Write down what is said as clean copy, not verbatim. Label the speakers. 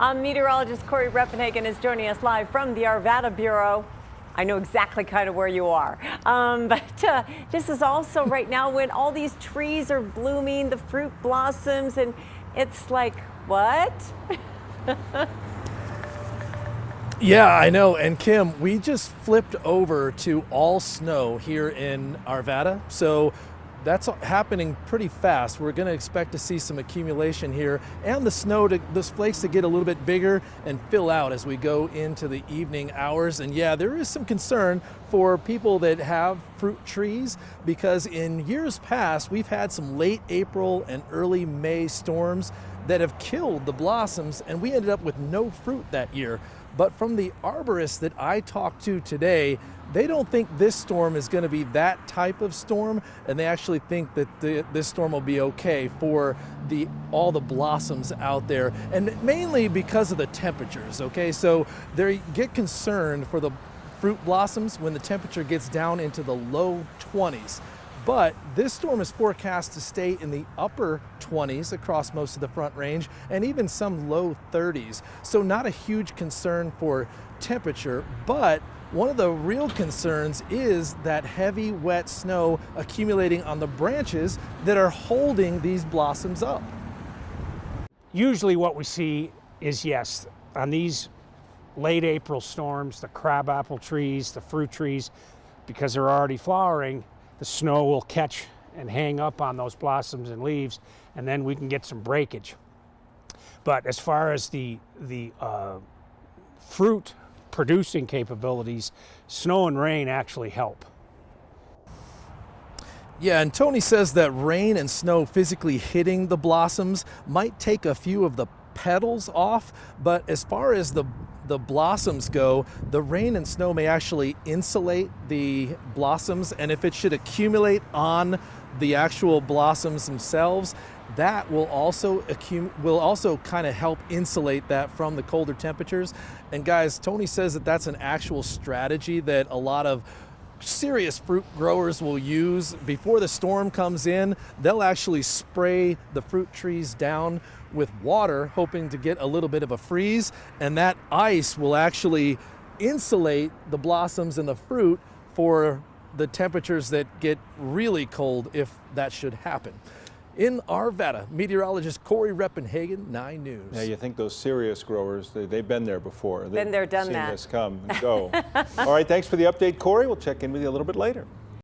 Speaker 1: Meteorologist Cory Reppenhagen is joining us live from the Arvada Bureau. I know exactly kind of where you are. But this is also right now when all these trees are blooming, the fruit blossoms, and it's like, what?
Speaker 2: Yeah, I know. And Kim, we just flipped over to all snow here in Arvada. So that's happening pretty fast. We're going to expect to see some accumulation here and the flakes to get a little bit bigger and fill out as we go into the evening hours. And yeah, there is some concern for people that have fruit trees because in years past, we've had some late April and early May storms that have killed the blossoms, and we ended up with no fruit that year. But from the arborists that I talked to today, they don't think this storm is going to be that type of storm, and they actually think that this storm will be okay for all the blossoms out there, and mainly because of the temperatures, okay? So they get concerned for the fruit blossoms when the temperature gets down into the low 20s. But this storm is forecast to stay in the upper 20s across most of the Front Range and even some low 30s. So not a huge concern for temperature, but one of the real concerns is that heavy, wet snow accumulating on the branches that are holding these blossoms up.
Speaker 3: Usually what we see is, yes, on these late April storms, the crabapple trees, the fruit trees, because they're already flowering, the snow will catch and hang up on those blossoms and leaves, and then we can get some breakage. But as far as the fruit producing capabilities, snow and rain actually help.
Speaker 2: Yeah, and Tony says that rain and snow physically hitting the blossoms might take a few of the petals off, but as far as the blossoms go, the rain and snow may actually insulate the blossoms, and if it should accumulate on the actual blossoms themselves, that will also kind of help insulate that from the colder temperatures. And guys, Tony says that that's an actual strategy that a lot of serious fruit growers will use before the storm comes in. They'll actually spray the fruit trees down with water, hoping to get a little bit of a freeze, and that ice will actually insulate the blossoms and the fruit for the temperatures that get really cold if that should happen. In Arvada, meteorologist Cory Reppenhagen, 9 News.
Speaker 4: Yeah, you think those serious growers, they've been there before.
Speaker 1: Been there, done that.
Speaker 4: They've seen this come and go. All right, thanks for the update, Cory. We'll check in with you a little bit later.